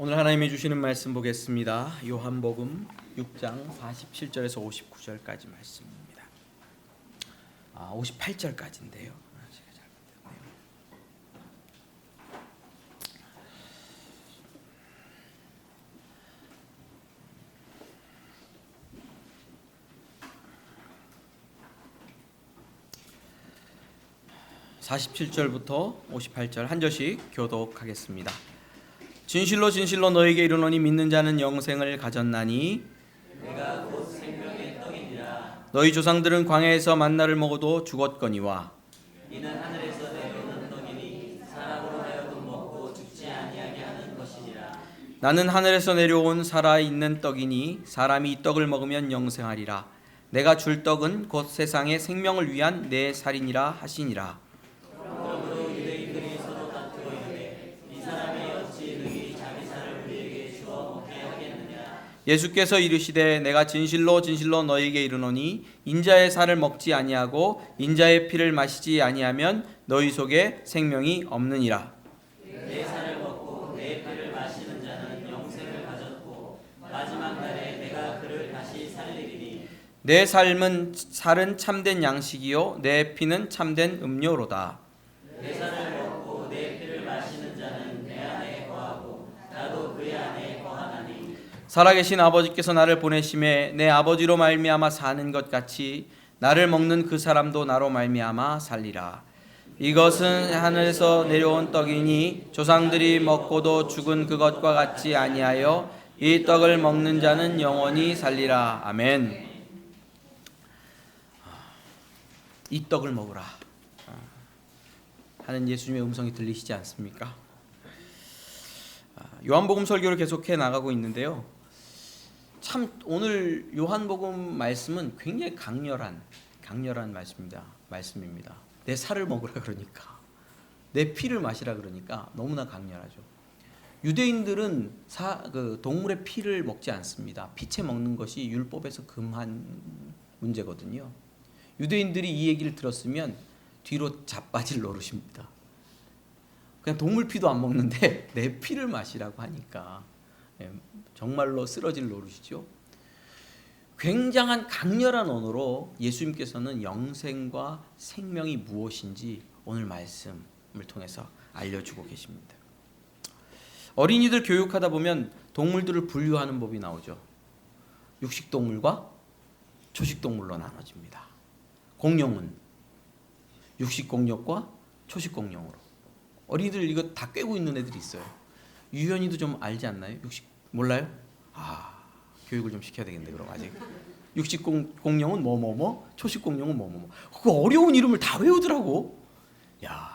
오늘 하나님이 주시는 말씀 보겠습니다. 요한복음 6장 47절에서 59절까지 말씀입니다. 58절까지인데요. 제가 잘못했네요. (47절부터) (58절) 한 절씩 교독하겠습니다. 진실로 진실로 너에게 이르노니 믿는 자는 영생을 가졌나니 내가 곧 생명의 떡이니라. 너희 조상들은 광야에서 만나를 먹어도 죽었거니와 이는 하늘에서 내려오는 떡이니 사람으로 하여금 먹고 죽지 아니하게 하는 것이니라. 나는 하늘에서 내려온 살아있는 떡이니 사람이 이 떡을 먹으면 영생하리라. 내가 줄 떡은 곧 세상의 생명을 위한 내 살이니라 하시니라. 그러므로 유대인들이 서로 다투어 이르되 이 사람이 어찌 능히 자기 살을 우리에게 주어 먹게 하겠느냐. 예수께서 이르시되 내가 진실로 진실로 너희에게 이르노니 인자의 살을 먹지 아니하고 인자의 피를 마시지 아니하면 너희 속에 생명이 없느니라. 내 살을 먹고 내 피를 마시는 자는 영생을 가졌고 마지막 날에 내가 그를 다시 살리리니 내 살은 참된 양식이요 내 피는 참된 음료로다. 내 살을 먹고 내 피를 마시는 자는 내 안에 거하고 나도 그의 안에 거하나니 살아계신 아버지께서 나를 보내심에 내 아버지로 말미암아 사는 것 같이 나를 먹는 그 사람도 나로 말미암아 살리라. 이것은 하늘에서 내려온 떡이니 조상들이 먹고도 죽은 그것과 같지 아니하여 이 떡을 먹는 자는 영원히 살리라. 아멘. 이 떡을 먹으라 하는 예수님의 음성이 들리시지 않습니까? 요한복음 설교를 계속해 나가고 있는데요. 참 오늘 요한복음 말씀은 굉장히 강렬한 말씀입니다. 내 살을 먹으라 그러니까, 내 피를 마시라 그러니까 너무나 강렬하죠. 유대인들은 동물의 피를 먹지 않습니다. 피채 먹는 것이 율법에서 금한 문제거든요. 유대인들이 이 얘기를 들었으면 뒤로 자빠질 노릇입니다. 그냥 동물 피도 안 먹는데 내 피를 마시라고 하니까 정말로 쓰러질 노릇이죠. 굉장한 강렬한 언어로 예수님께서는 영생과 생명이 무엇인지 오늘 말씀을 통해서 알려주고 계십니다. 어린이들 교육하다 보면 동물들을 분류하는 법이 나오죠. 육식동물과 초식동물로 나눠집니다. 공룡은 육식공룡과 초식공룡으로. 어린이들 이거 다 꿰고 있는 애들이 있어요. 유연이도 좀 알지 않나요? 육식 몰라요? 교육을 좀 시켜야 되겠는데 그럼 아직. 육식공룡은 뭐뭐뭐, 초식공룡은 뭐뭐뭐. 그 어려운 이름을 다 외우더라고. 야,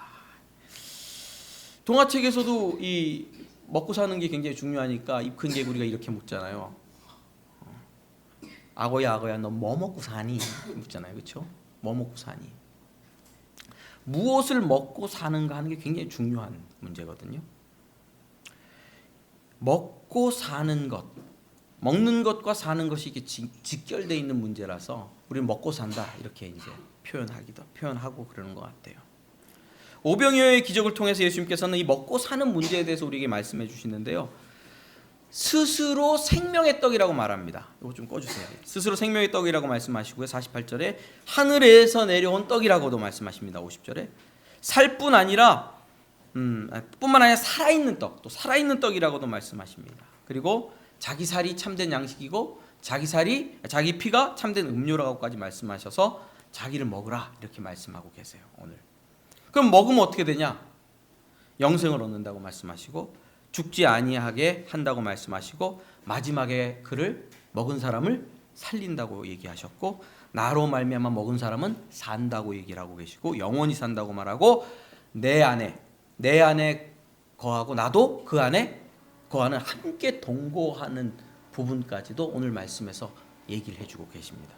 동화책에서도 이 먹고 사는 게 굉장히 중요하니까 입 큰 개구리가 이렇게 묻잖아요. 악어야 너 뭐 먹고 사니? 묻잖아요. 그렇죠? 뭐 먹고 사니? 무엇을 먹고 사는가 하는 게 굉장히 중요한 문제거든요. 먹고 사는 것, 먹는 것과 사는 것이 이게 직결되어 있는 문제라서 우리는 먹고 산다 이렇게 이제 표현하고 그러는 것 같아요. 오병이어의 기적을 통해서 예수님께서는 이 먹고 사는 문제에 대해서 우리에게 말씀해 주시는데요. 스스로 생명의 떡이라고 말합니다. 이거 좀 꺼주세요. 스스로 생명의 떡이라고 말씀하시고요. 48절에 하늘에서 내려온 떡이라고도 말씀하십니다. 50절에 살뿐 아니라 뿐만 아니라 살아있는 떡, 또 살아있는 떡이라고도 말씀하십니다. 그리고 자기 살이 참된 양식이고 자기 피가 참된 음료라고까지 말씀하셔서 자기를 먹으라 이렇게 말씀하고 계세요. 오늘 그럼 먹으면 어떻게 되냐? 영생을 얻는다고 말씀하시고 죽지 아니하게 한다고 말씀하시고 마지막에 그를 먹은 사람을 살린다고 얘기하셨고 나로 말미암아 먹은 사람은 산다고 얘기를 하고 계시고 영원히 산다고 말하고 내 안에 거하고 나도 그 안에 거하는 함께 동거하는 부분까지도 오늘 말씀에서 얘기를 해주고 계십니다.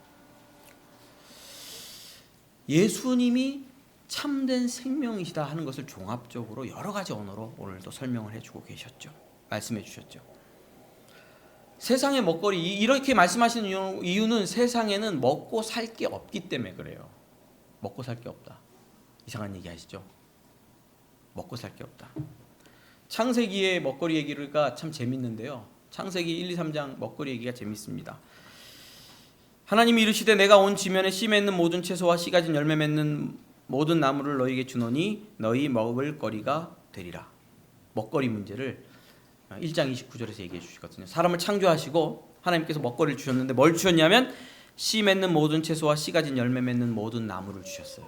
예수님이 참된 생명이시다 하는 것을 종합적으로 여러 가지 언어로 오늘도 설명을 해주고 계셨죠. 말씀해 주셨죠. 세상의 먹거리 이렇게 말씀하시는 이유는 세상에는 먹고 살 게 없기 때문에 그래요. 먹고 살 게 없다. 이상한 얘기 하시죠. 먹고 살 게 없다. 창세기의 먹거리 얘기가 참 재밌는데요. 창세기 1, 2, 3장 먹거리 얘기가 재밌습니다. 하나님이 이르시되 내가 온 지면에 씨 맺는 모든 채소와 씨 가진 열매 맺는 모든 나무를 너희에게 주노니 너희 먹을 거리가 되리라. 먹거리 문제를 1장 29절에서 얘기해 주시거든요. 사람을 창조하시고 하나님께서 먹거리를 주셨는데 뭘 주셨냐면 씨 맺는 모든 채소와 씨 가진 열매 맺는 모든 나무를 주셨어요.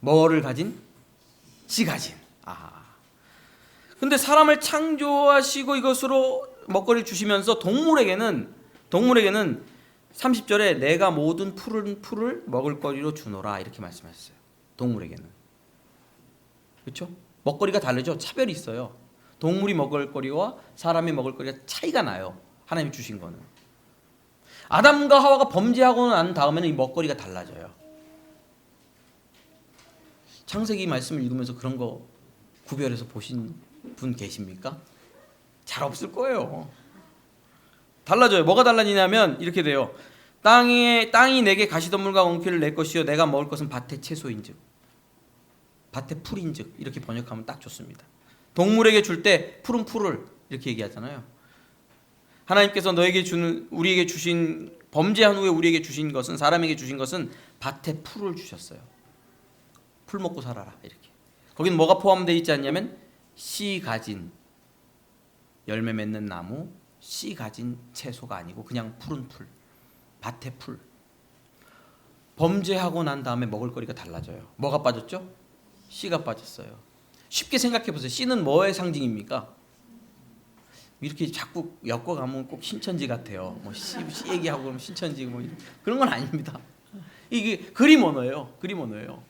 뭐를 가진? 씨 가진. 근데 사람을 창조하시고 이것으로 먹거리를 주시면서 동물에게는 30절에 내가 모든 푸른 풀을 먹을 거리로 주노라 이렇게 말씀하셨어요. 동물에게는. 그렇죠? 먹거리가 다르죠. 차별이 있어요. 동물이 먹을 거리와 사람이 먹을 거리가 차이가 나요. 하나님이 주신 거는. 아담과 하와가 범죄하고 난 다음에는 이 먹거리가 달라져요. 창세기 말씀을 읽으면서 그런 거 구별해서 보신 분 계십니까? 잘 없을 거예요. 달라져요. 뭐가 달라지냐면 이렇게 돼요. 땅이 내게 가시덤불과 엉퀴를 낼 것이요 내가 먹을 것은 밭의 채소인즉 밭의 풀인즉 이렇게 번역하면 딱 좋습니다. 동물에게 줄 때 푸른 풀을 이렇게 얘기하잖아요. 하나님께서 우리에게 주신 범죄한 후에 우리에게 주신 것은 사람에게 주신 것은 밭의 풀을 주셨어요. 풀 먹고 살아라 이렇게. 거긴 뭐가 포함되어 있지 않냐면 씨 가진 열매 맺는 나무, 씨 가진 채소가 아니고 그냥 푸른 풀, 밭의 풀. 범죄하고 난 다음에 먹을 거리가 달라져요. 뭐가 빠졌죠? 씨가 빠졌어요. 쉽게 생각해 보세요. 씨는 뭐의 상징입니까? 이렇게 자꾸 엮어가면 꼭 신천지 같아요. 뭐 씨 얘기하고 그러면 신천지 뭐 그런 건 아닙니다. 이게 그림 언어예요. 그림 언어예요.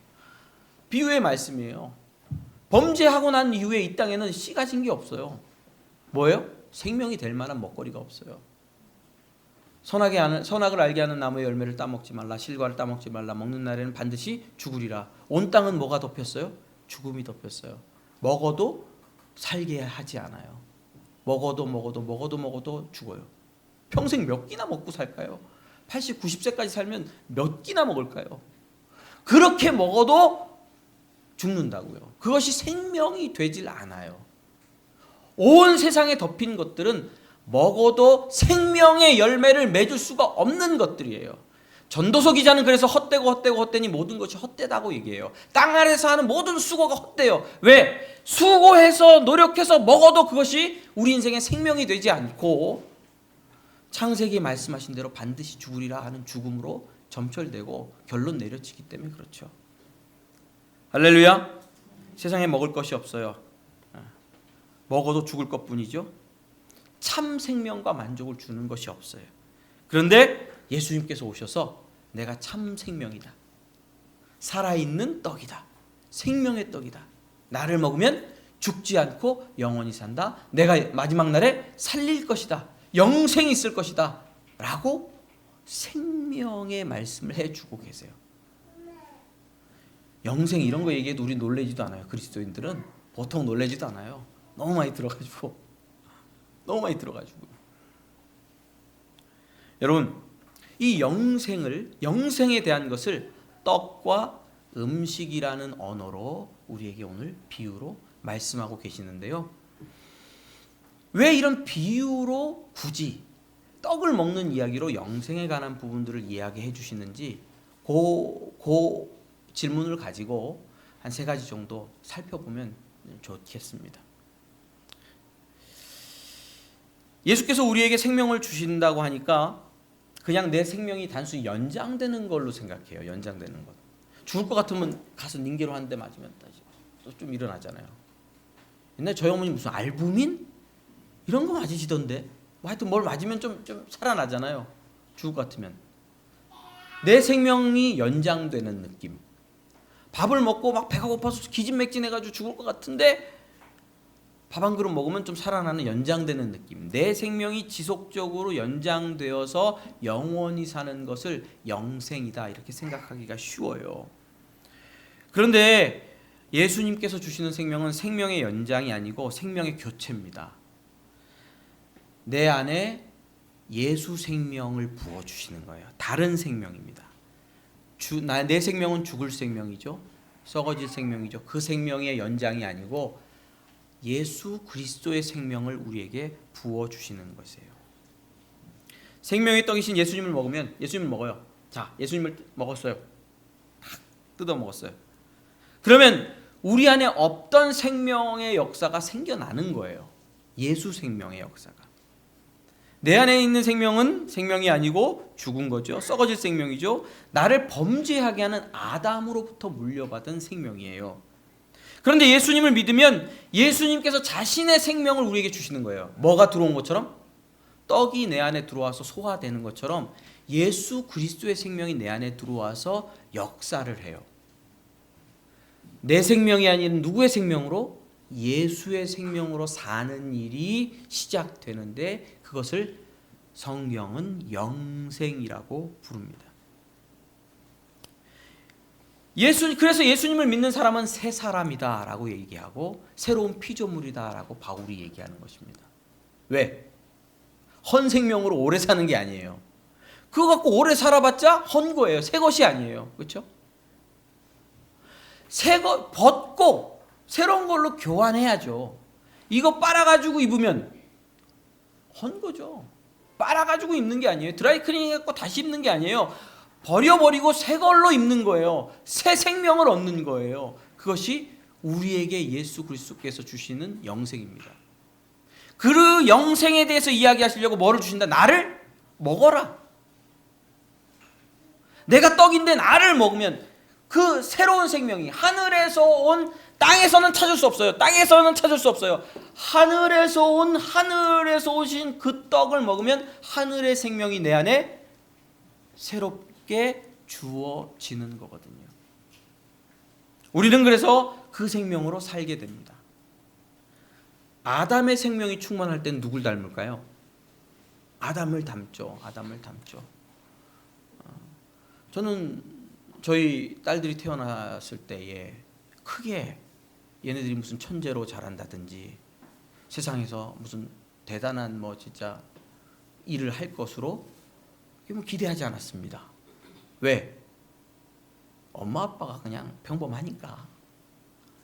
비유의 말씀이에요. 범죄하고 난 이후에 이 땅에는 씨 가진 게 없어요. 뭐예요? 생명이 될 만한 먹거리가 없어요. 선악을 알게 하는 나무의 열매를 따먹지 말라. 실과를 따먹지 말라. 먹는 날에는 반드시 죽으리라. 온 땅은 뭐가 덮였어요? 죽음이 덮였어요. 먹어도 살게 하지 않아요. 먹어도 죽어요. 평생 몇 끼나 먹고 살까요? 80, 90세까지 살면 몇 끼나 먹을까요? 그렇게 먹어도 죽는다고요. 그것이 생명이 되질 않아요. 온 세상에 덮인 것들은 먹어도 생명의 열매를 맺을 수가 없는 것들이에요. 전도서 기자는 그래서 헛되니 모든 것이 헛되다고 얘기해요. 땅 아래서 하는 모든 수고가 헛돼요. 왜? 수고해서 노력해서 먹어도 그것이 우리 인생의 생명이 되지 않고 창세기에 말씀하신 대로 반드시 죽으리라 하는 죽음으로 점철되고 결론 내려지기 때문에 그렇죠. 할렐루야. 세상에 먹을 것이 없어요. 먹어도 죽을 것뿐이죠. 참 생명과 만족을 주는 것이 없어요. 그런데 예수님께서 오셔서 내가 참 생명이다. 살아있는 떡이다. 생명의 떡이다. 나를 먹으면 죽지 않고 영원히 산다. 내가 마지막 날에 살릴 것이다. 영생이 있을 것이다. 라고 생명의 말씀을 해주고 계세요. 영생 이런 거 얘기해도 우리 놀라지도 않아요. 그리스도인들은 보통 놀라지도 않아요. 너무 많이 들어가지고. 여러분, 이 영생에 대한 것을 떡과 음식이라는 언어로 우리에게 오늘 비유로 말씀하고 계시는데요. 왜 이런 비유로 굳이 떡을 먹는 이야기로 영생에 관한 부분들을 이야기해 주시는지 그 질문을 가지고 한 3가지 정도 살펴보면 좋겠습니다. 예수께서 우리에게 생명을 주신다고 하니까 그냥 내 생명이 단순히 연장되는 걸로 생각해요. 연장되는 것. 죽을 것 같으면 가서 닌게로 한 대 맞으면 또 좀 일어나잖아요. 옛날에 저희 어머니 무슨 알부민? 이런 거 맞으시던데. 뭐 하여튼 뭘 맞으면 좀 살아나잖아요. 죽을 것 같으면. 내 생명이 연장되는 느낌. 밥을 먹고 막 배가 고파서 기진맥진해가지고 죽을 것 같은데 밥 한 그릇 먹으면 좀 살아나는 연장되는 느낌. 내 생명이 지속적으로 연장되어서 영원히 사는 것을 영생이다 이렇게 생각하기가 쉬워요. 그런데 예수님께서 주시는 생명은 생명의 연장이 아니고 생명의 교체입니다. 내 안에 예수 생명을 부어주시는 거예요. 다른 생명입니다. 내 생명은 죽을 생명이죠. 썩어질 생명이죠. 그 생명의 연장이 아니고 예수 그리스도의 생명을 우리에게 부어 주시는 것이에요. 생명의 떡이신 예수님을 먹으면, 예수님을 먹어요. 자, 예수님을 먹었어요. 뜯어 먹었어요. 그러면 우리 안에 없던 생명의 역사가 생겨나는 거예요. 예수 생명의 역사가. 내 안에 있는 생명은 생명이 아니고 죽은 거죠. 썩어질 생명이죠. 나를 범죄하게 하는 아담으로부터 물려받은 생명이에요. 그런데 예수님을 믿으면 예수님께서 자신의 생명을 우리에게 주시는 거예요. 뭐가 들어온 것처럼? 떡이 내 안에 들어와서 소화되는 것처럼 예수 그리스도의 생명이 내 안에 들어와서 역사를 해요. 내 생명이 아닌 누구의 생명으로? 예수의 생명으로 사는 일이 시작되는데 그것을 성경은 영생이라고 부릅니다. 그래서 예수님을 믿는 사람은 새 사람이다라고 얘기하고 새로운 피조물이다라고 바울이 얘기하는 것입니다. 왜? 헌 생명으로 오래 사는 게 아니에요. 그거 갖고 오래 살아봤자 헌 거예요. 새 것이 아니에요. 그렇죠? 새 것 벗고 새로운 걸로 교환해야죠. 이거 빨아가지고 입으면 헌 거죠. 빨아가지고 입는 게 아니에요. 드라이클리닝 해갖고 다시 입는 게 아니에요. 버려버리고 새 걸로 입는 거예요. 새 생명을 얻는 거예요. 그것이 우리에게 예수 그리스도께서 주시는 영생입니다. 그 영생에 대해서 이야기하시려고 뭐를 주신다? 나를 먹어라. 내가 떡인데 나를 먹으면 그 새로운 생명이 하늘에서 온, 땅에서는 찾을 수 없어요. 땅에서는 찾을 수 없어요. 하늘에서 오신 그 떡을 먹으면 하늘의 생명이 내 안에 새롭게 주어지는 거거든요. 우리는 그래서 그 생명으로 살게 됩니다. 아담의 생명이 충만할 땐 누굴 닮을까요? 아담을 닮죠. 아담을 닮죠. 저는 저희 딸들이 태어났을 때에 크게 얘네들이 무슨 천재로 자란다든지 세상에서 무슨 대단한 뭐 진짜 일을 할 것으로 기대하지 않았습니다. 왜? 엄마 아빠가 그냥 평범하니까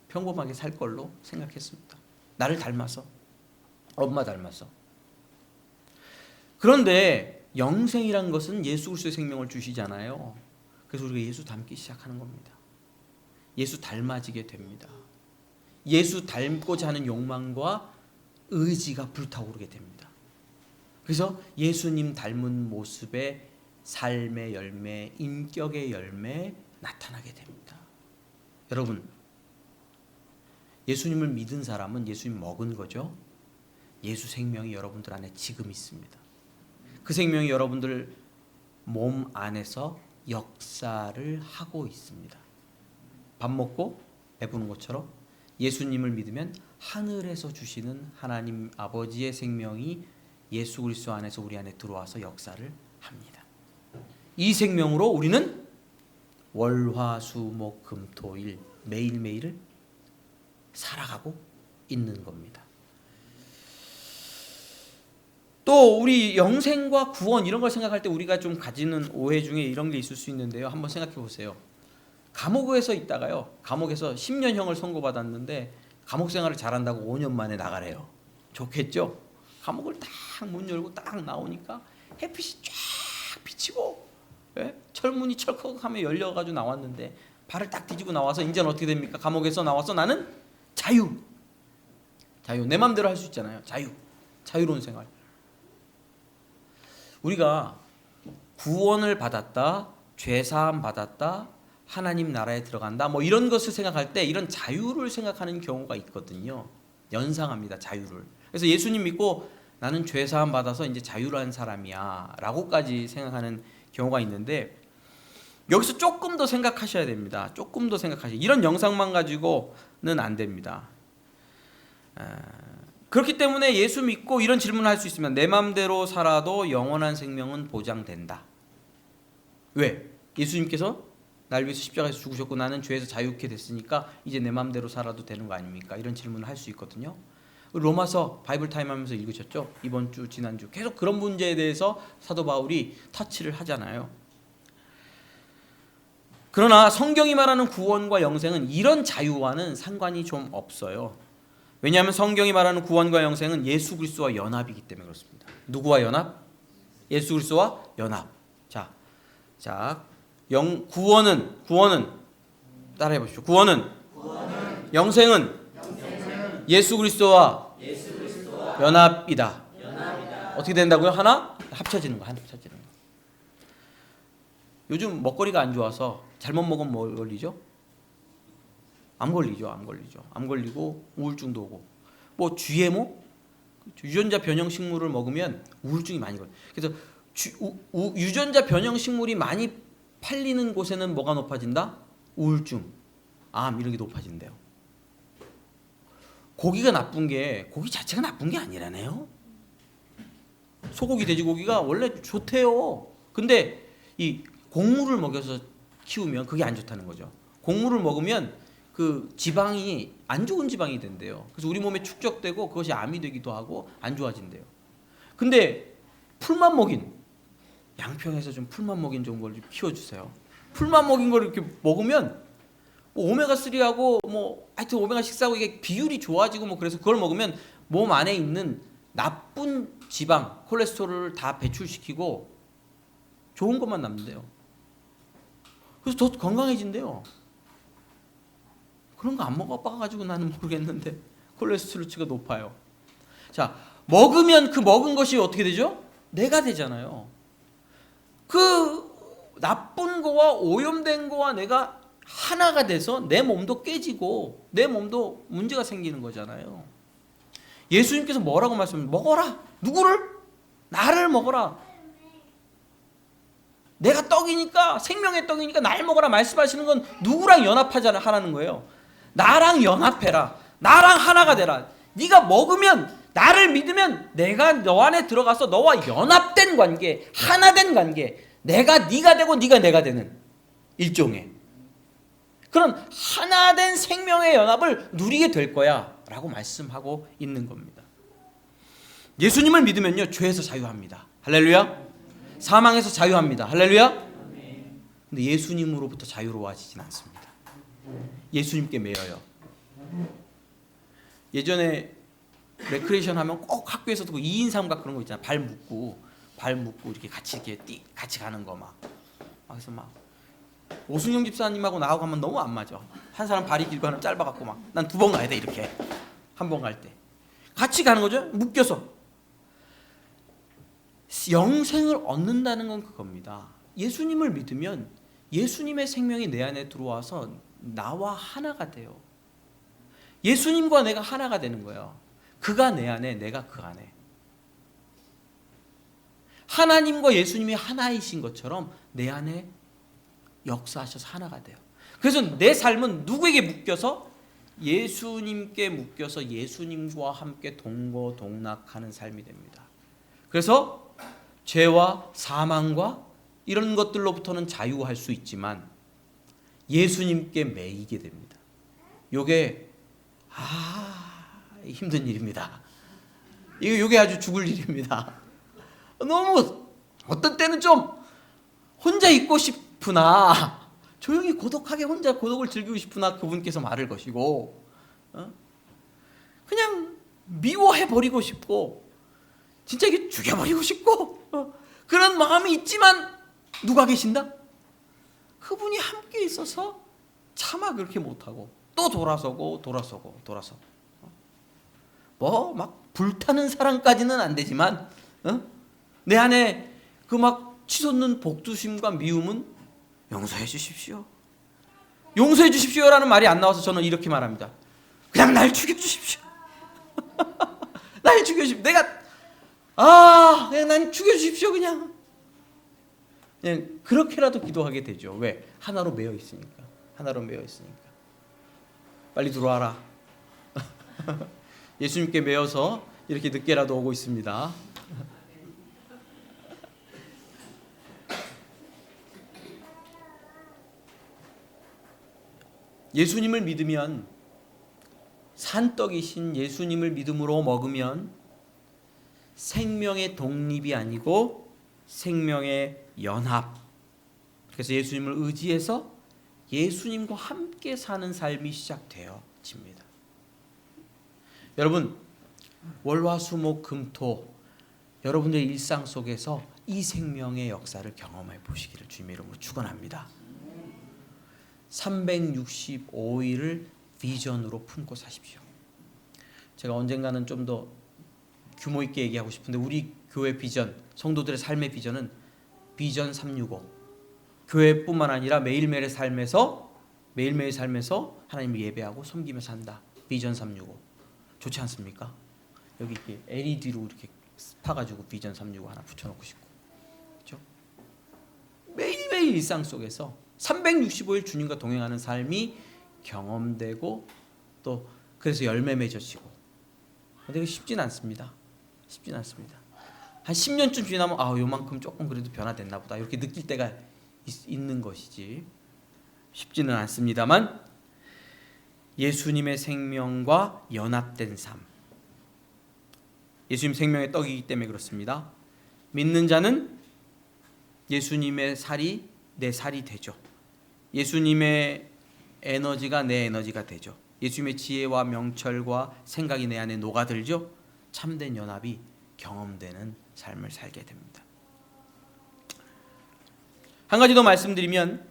평범하게 살 걸로 생각했습니다. 나를 닮아서, 엄마 닮아서. 그런데 영생이란 것은 예수 그리스도의 생명을 주시잖아요. 그래서 우리가 예수 닮기 시작하는 겁니다. 예수 닮아지게 됩니다. 예수 닮고자 하는 욕망과 의지가 불타오르게 됩니다. 그래서 예수님 닮은 모습의 삶의 열매, 인격의 열매 나타나게 됩니다. 여러분, 예수님을 믿은 사람은 예수님 먹은 거죠. 예수 생명이 여러분들 안에 지금 있습니다. 그 생명이 여러분들 몸 안에서 역사를 하고 있습니다. 밥 먹고 배부른 것처럼 예수님을 믿으면 하늘에서 주시는 하나님 아버지의 생명이 예수 그리스도 안에서 우리 안에 들어와서 역사를 합니다. 이 생명으로 우리는 월화수목금토일 매일매일을 살아가고 있는 겁니다. 또 우리 영생과 구원 이런 걸 생각할 때 우리가 좀 가지는 오해 중에 이런 게 있을 수 있는데요. 한번 생각해 보세요. 감옥에서 있다가요. 감옥에서 10년형을 선고받았는데 감옥 생활을 잘한다고 5년 만에 나가래요. 좋겠죠? 감옥을 딱 문 열고 딱 나오니까 햇빛이 쫙 비치고 철문이 철컥하며 열려가지고 나왔는데 발을 딱 뒤지고 나와서 이제는 어떻게 됩니까? 감옥에서 나와서 나는 자유. 내 맘대로 할 수 있잖아요. 자유로운 생활. 우리가 구원을 받았다, 죄사함 받았다, 하나님 나라에 들어간다 뭐 이런 것을 생각할 때 이런 자유를 생각하는 경우가 있거든요. 연상합니다. 자유를. 그래서 예수님 믿고 나는 죄사함 받아서 이제 자유로운 사람이야 라고까지 생각하는 경우가 있는데 여기서 조금 더 생각하셔야 됩니다. 조금 더 생각하셔야. 이런 영상만 가지고는 안 됩니다. 그렇기 때문에 예수 믿고 이런 질문을 할 수 있으면 내 맘대로 살아도 영원한 생명은 보장된다. 왜? 예수님께서 날 위해서 십자가에서 죽으셨고 나는 죄에서 자유케 됐으니까 이제 내 맘대로 살아도 되는 거 아닙니까? 이런 질문을 할 수 있거든요. 로마서 바이블 타임 하면서 읽으셨죠? 이번 주 지난주 계속 그런 문제에 대해서 사도 바울이 터치를 하잖아요. 그러나 성경이 말하는 구원과 영생은 이런 자유와는 상관이 좀 없어요. 왜냐하면 성경이 말하는 구원과 영생은 예수 그리스도와 연합이기 때문에 그렇습니다. 누구와 연합? 예수 그리스도와 연합. 자, 구원은 따라해 보십시오. 구원은 영생은 예수 그리스도와 연합이다. 어떻게 된다고요? 하나 합쳐지는 거. 요즘 먹거리가 안 좋아서 잘못 먹으면 뭐 걸리죠? 암 걸리죠. 암 걸리고 우울증도 오고. 뭐 GMO? 유전자 변형 식물을 먹으면 우울증이 많이 걸려요. 그래서 유전자 변형 식물이 많이 팔리는 곳에는 뭐가 높아진다? 우울증, 암 이런 게 높아진대요. 고기가 나쁜 게 고기 자체가 나쁜 게 아니라네요. 소고기, 돼지고기가 원래 좋대요. 근데 이 곡물을 먹여서 키우면 그게 안 좋다는 거죠. 곡물을 먹으면 그 지방이 안 좋은 지방이 된대요. 그래서 우리 몸에 축적되고 그것이 암이 되기도 하고 안 좋아진대요. 근데 풀만 먹인 양평에서 좀 풀만 먹인 좋은 걸 좀 키워주세요. 풀만 먹인 걸 이렇게 먹으면 뭐 오메가3하고 뭐 하여튼 오메가6하고 이게 비율이 좋아지고 뭐 그래서 그걸 먹으면 몸 안에 있는 나쁜 지방, 콜레스테롤을 다 배출시키고 좋은 것만 남는데요. 그래서 더 건강해진대요. 그런 거 안 먹어봐가지고 나는 모르겠는데 콜레스테롤치가 높아요. 자, 먹으면 그 먹은 것이 어떻게 되죠? 내가 되잖아요. 그 나쁜 거와 오염된 거와 내가 하나가 돼서 내 몸도 깨지고 내 몸도 문제가 생기는 거잖아요. 예수님께서 뭐라고 말씀하셨어요? 먹어라. 누구를? 나를 먹어라. 내가 떡이니까, 생명의 떡이니까 날 먹어라 말씀하시는 건 누구랑 연합하자는 거예요. 나랑 연합해라. 나랑 하나가 되라. 네가 먹으면, 나를 믿으면 내가 너 안에 들어가서 너와 연합된 관계, 하나된 관계, 내가 네가 되고 네가 내가 되는 일종의 그런 하나된 생명의 연합을 누리게 될 거야 라고 말씀하고 있는 겁니다. 예수님을 믿으면요, 죄에서 자유합니다. 할렐루야. 사망에서 자유합니다. 할렐루야. 근데 예수님으로부터 자유로워지진 않습니다. 예수님께 매여요. 예전에 레크레이션 하면 꼭 학교에서도 그 2인 삼각 그런 거 있잖아. 발 묶고 이렇게 같이 가는 거 막. 그래서 막 오순영 집사님하고 나하고 가면 너무 안 맞아. 한 사람 발이 길고 하나 짧아갖고 막 난 2번 가야 돼 이렇게. 한 번 갈 때 같이 가는 거죠. 묶여서. 영생을 얻는다는 건 그겁니다. 예수님을 믿으면 예수님의 생명이 내 안에 들어와서 나와 하나가 돼요. 예수님과 내가 하나가 되는 거예요. 그가 내 안에, 내가 그 안에. 하나님과 예수님이 하나이신 것처럼 내 안에 역사하셔서 하나가 돼요. 그래서 내 삶은 누구에게 묶여서? 예수님께 묶여서 예수님과 함께 동고동락하는 삶이 됩니다. 그래서 죄와 사망과 이런 것들로부터는 자유할 수 있지만 예수님께 매이게 됩니다. 이게 힘든 일입니다. 이게 아주 죽을 일입니다. 너무 어떤 때는 좀 혼자 있고 싶으나 조용히 고독하게 혼자 고독을 즐기고 싶으나 그분께서 말을 거시고 그냥 미워해버리고 싶고 진짜 이게 죽여버리고 싶고 그런 마음이 있지만 누가 계신다? 그분이 함께 있어서 차마 그렇게 못하고 또 돌아서고 뭐 막 불타는 사랑까지는 안 되지만 내 안에 그 막 치솟는 복두심과 미움은 용서해 주십시오. 용서해 주십시오라는 말이 안 나와서 저는 이렇게 말합니다. 그냥 날 죽여주십시오. 날 죽여주십시오. 그냥 난 죽여주십시오. 그냥 그렇게라도 기도하게 되죠. 왜? 하나로 매여 있으니까. 빨리 들어와라. 예수님께 매여서 이렇게 늦게라도 오고 있습니다. 예수님을 믿으면, 산떡이신 예수님을 믿음으로 먹으면 생명의 독립이 아니고 생명의 연합. 그래서 예수님을 의지해서 예수님과 함께 사는 삶이 시작되어집니다. 여러분 월화수목금토 여러분들의 일상 속에서 이 생명의 역사를 경험해 보시기를 주님의 이름으로 축원합니다. 365일을 비전으로 품고 사십시오. 제가 언젠가는 좀 더 규모 있게 얘기하고 싶은데 우리 교회 비전, 성도들의 삶의 비전은 비전 365. 교회뿐만 아니라 매일매일의 삶에서 하나님을 예배하고 섬기며 산다. 비전 365. 좋지 않습니까? 여기 이렇게 LED로 이렇게 파가지고 비전 365 하나 붙여놓고 싶고, 그렇죠? 매일매일 일상 속에서 365일 주님과 동행하는 삶이 경험되고 또 그래서 열매 맺어지고. 근데 그게 쉽진 않습니다. 쉽진 않습니다. 한 10년쯤 지나면 요만큼 조금 그래도 변화됐나 보다 이렇게 느낄 때가 있는 것이지 쉽지는 않습니다만 예수님의 생명과 연합된 삶, 예수님 생명의 떡이기 때문에 그렇습니다. 믿는 자는 예수님의 살이 내 살이 되죠. 예수님의 에너지가 내 에너지가 되죠. 예수님의 지혜와 명철과 생각이 내 안에 녹아들죠. 참된 연합이 경험되는 삶을 살게 됩니다. 한 가지 더 말씀드리면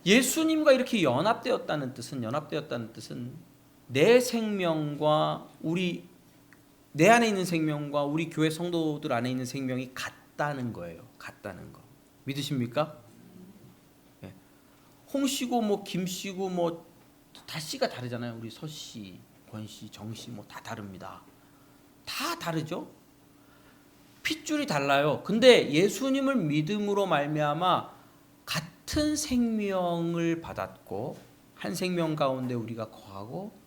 예수님과 이렇게 연합되었다는 뜻은 내 생명과 내 안에 있는 생명과 우리 교회 성도들 안에 있는 생명이 같다는 거예요. 같다는 거. 믿으십니까? 네. 홍씨고 김씨고 다 씨가 다르잖아요. 우리 서씨, 권씨, 정씨 다 다릅니다. 다 다르죠? 핏줄이 달라요. 근데 예수님을 믿음으로 말미암아 같은 생명을 받았고 한 생명 가운데 우리가 거하고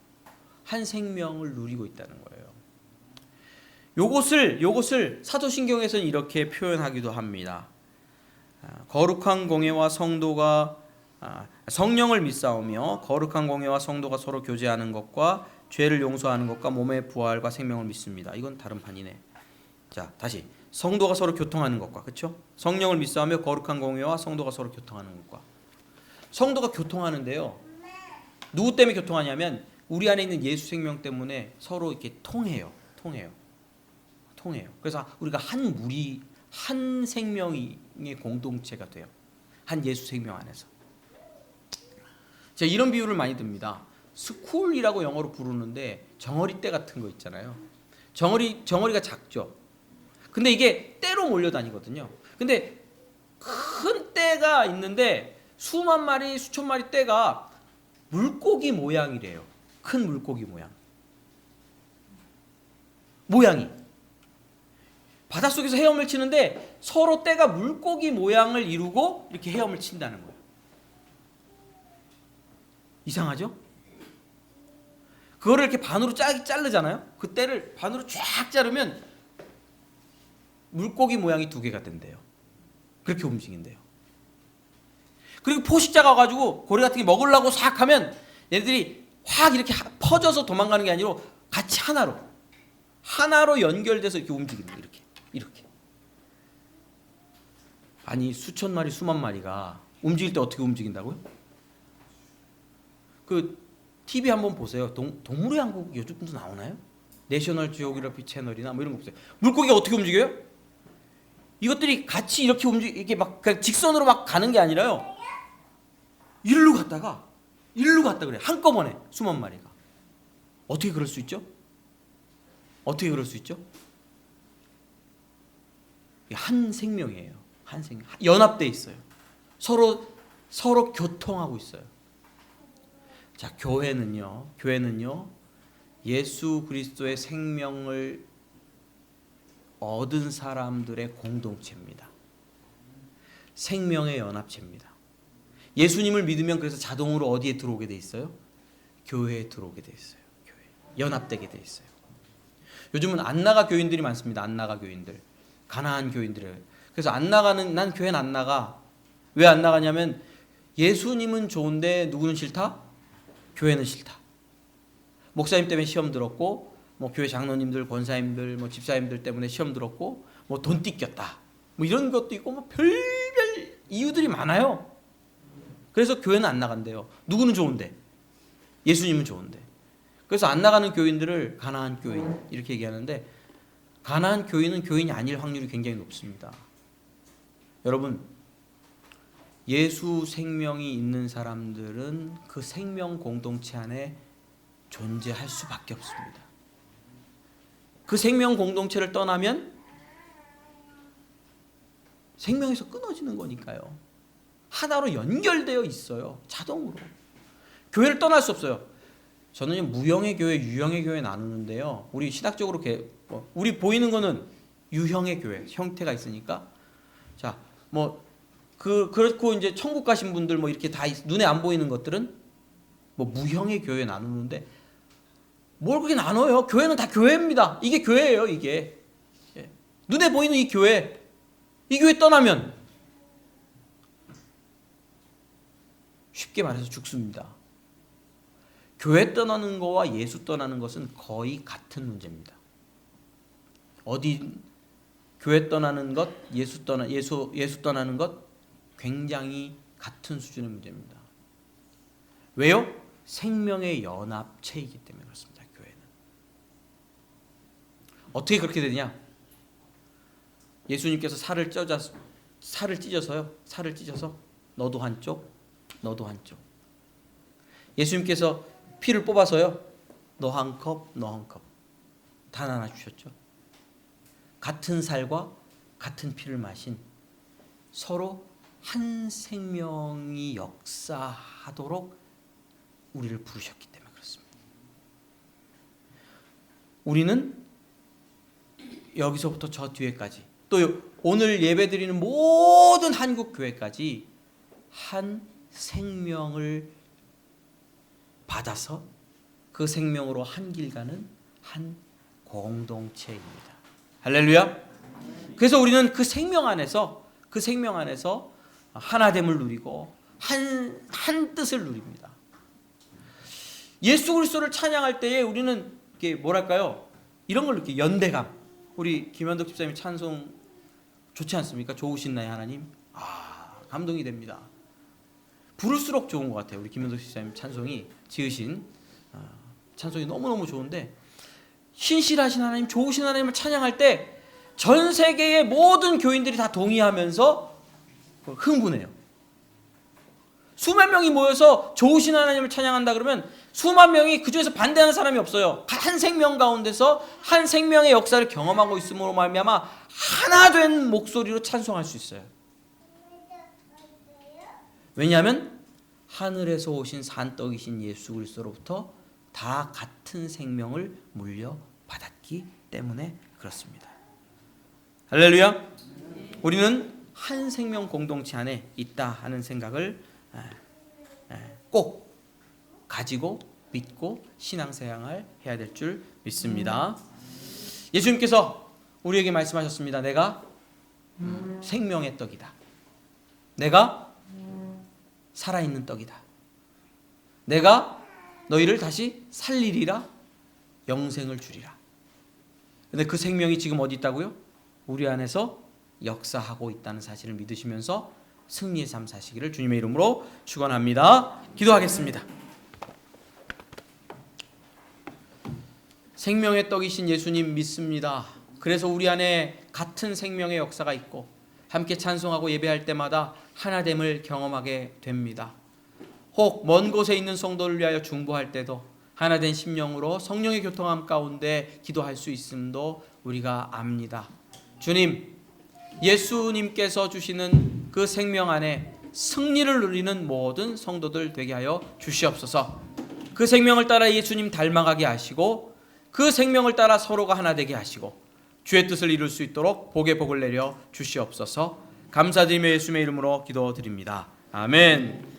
한 생명을 누리고 있다는 거예요. 요것을 사도신경에서는 이렇게 표현하기도 합니다. 거룩한 공예와 성도가 성령을 믿사오며 거룩한 공예와 성도가 서로 교제하는 것과 죄를 용서하는 것과 몸의 부활과 생명을 믿습니다. 이건 다른 판이네. 자, 다시 성도가 서로 교통하는 것과, 그렇죠? 성령을 믿사오며 거룩한 공예와 성도가 서로 교통하는 것과. 성도가 교통하는데요. 누구 때문에 교통하냐면 우리 안에 있는 예수 생명 때문에 서로 이렇게 통해요. 그래서 우리가 한 무리, 한 생명의 공동체가 돼요. 한 예수 생명 안에서. 제가 이런 비유를 많이 듭니다. 스쿨이라고 영어로 부르는데 정어리 떼 같은 거 있잖아요. 정어리가 작죠. 근데 이게 떼로 몰려다니거든요. 근데 큰 떼가 있는데 수만 마리, 수천 마리 떼가 물고기 모양이래요. 큰 물고기 모양이. 바닷속에서 헤엄을 치는데 서로 떼가 물고기 모양을 이루고 이렇게 헤엄을 친다는 거예요. 이상하죠? 그거를 이렇게 반으로 자르잖아요. 그 떼를 반으로 쫙 자르면 물고기 모양이 2개가 된대요. 그렇게 움직인대요. 그리고 포식자가 와가지고 고래 같은 게 먹으려고 싹 하면 얘네들이 확 이렇게 퍼져서 도망가는 게 아니라 같이 하나로 연결돼서 이렇게 움직인대요. 이렇게. 아니 수천 마리 수만 마리가 움직일 때 어떻게 움직인다고요? 그 TV 한번 보세요. 동물의 왕국 요즘도 나오나요? 내셔널 지오그래피 채널이나 이런 거 보세요. 물고기가 어떻게 움직여요? 이것들이 같이 이렇게 이렇게 막 직선으로 막 가는 게 아니라요. 일로 갔다가 그래. 한꺼번에 수만 마리가. 어떻게 그럴 수 있죠? 한 생명이에요. 한 생명. 연합돼 있어요. 서로 교통하고 있어요. 자, 교회는요. 예수 그리스도의 생명을 얻은 사람들의 공동체입니다. 생명의 연합체입니다. 예수님을 믿으면 그래서 자동으로 어디에 들어오게 돼 있어요? 교회에 들어오게 돼 있어요. 연합되게 돼 있어요. 요즘은 안 나가 교인들이 많습니다. 안 나가 교인들. 가난한 교인들. 그래서 난 교회는 안 나가. 왜 안 나가냐면 예수님은 좋은데 누구는 싫다? 교회는 싫다. 목사님 때문에 시험 들었고, 교회 장로님들, 권사님들, 집사님들 때문에 시험 들었고, 돈 띠꼈다. 이런 것도 있고, 별별 이유들이 많아요. 그래서 교회는 안 나간대요. 누구는 좋은데? 예수님은 좋은데. 그래서 안 나가는 교인들을 가난한 교인 이렇게 얘기하는데, 가난한 교인은 교인이 아닐 확률이 굉장히 높습니다. 여러분, 예수 생명이 있는 사람들은 그 생명 공동체 안에 존재할 수밖에 없습니다. 그 생명 공동체를 떠나면 생명에서 끊어지는 거니까요. 하나로 연결되어 있어요. 자동으로. 교회를 떠날 수 없어요. 저는 무형의 교회, 유형의 교회 나누는데요. 우리 신학적으로 우리 보이는 거는 유형의 교회 형태가 있으니까, 자, 그렇고 이제 천국 가신 분들 이렇게 다 눈에 안 보이는 것들은 무형의 교회 나누는데, 뭘 그렇게 나눠요? 교회는 다 교회입니다. 이게 교회예요, 이게. 눈에 보이는 이 교회 떠나면 쉽게 말해서 죽습니다. 교회 떠나는 거와 예수 떠나는 것은 거의 같은 문제입니다. 교회 떠나는 것, 예수 떠나는 것 굉장히 같은 수준의 문제입니다. 왜요? 생명의 연합체이기 때문에 그렇습니다. 교회는. 어떻게 그렇게 되냐? 예수님께서 살을 찢어서 너도 한쪽, 너도 한쪽. 예수님께서 피를 뽑아서요, 너 한 컵, 너 한 컵. 단 하나 주셨죠. 같은 살과 같은 피를 마신 서로 한 생명이 역사하도록 우리를 부르셨기 때문에 그렇습니다. 우리는 여기서부터 저 뒤에까지, 또 오늘 예배드리는 모든 한국 교회까지 한 생명을 받아서 그 생명으로 한 길 가는 한 공동체입니다. 할렐루야. 그래서 우리는 그 생명 안에서 하나됨을 누리고 한 뜻을 누립니다. 예수 그리스도를 찬양할 때에 우리는 이게 이런 걸 느끼, 연대감. 우리 김현덕 집사님 찬송 좋지 않습니까? 좋으신 나의 하나님. 감동이 됩니다. 부를수록 좋은 것 같아요. 우리 김현덕 집사님 찬송이 지으신 찬송이 너무너무 좋은데, 신실하신 하나님, 좋으신 하나님을 찬양할 때 전 세계의 모든 교인들이 다 동의하면서 흥분해요. 수만 명이 모여서 좋으신 하나님을 찬양한다 그러면 수만 명이 그중에서 반대하는 사람이 없어요. 한 생명 가운데서 한 생명의 역사를 경험하고 있음으로 말미암아 하나 된 목소리로 찬송할 수 있어요. 왜냐하면 하늘에서 오신 산떡이신 예수 그리스도로부터 다 같은 생명을 물려받았기 때문에 그렇습니다. 할렐루야. 우리는 한 생명 공동체 안에 있다 하는 생각을 꼭 가지고 믿고 신앙생활을 해야 될 줄 믿습니다. 예수님께서 우리에게 말씀하셨습니다. 내가 생명의 떡이다. 내가 살아있는 떡이다. 내가 너희를 다시 살리리라, 영생을 주리라. 근데 그 생명이 지금 어디 있다고요? 우리 안에서 역사하고 있다는 사실을 믿으시면서 승리의 삶 사시기를 주님의 이름으로 축원합니다. 기도하겠습니다. 생명의 떡이신 예수님 믿습니다. 그래서 우리 안에 같은 생명의 역사가 있고 함께 찬송하고 예배할 때마다 하나됨을 경험하게 됩니다. 혹 먼 곳에 있는 성도를 위하여 중보할 때도 하나된 심령으로 성령의 교통함 가운데 기도할 수 있음도 우리가 압니다. 주님, 예수님께서 주시는 그 생명 안에 승리를 누리는 모든 성도들 되게 하여 주시옵소서. 그 생명을 따라 예수님 닮아가게 하시고 그 생명을 따라 서로가 하나 되게 하시고 주의 뜻을 이룰 수 있도록 복의 복을 내려 주시옵소서. 감사드리며 예수님의 이름으로 기도드립니다. 아멘.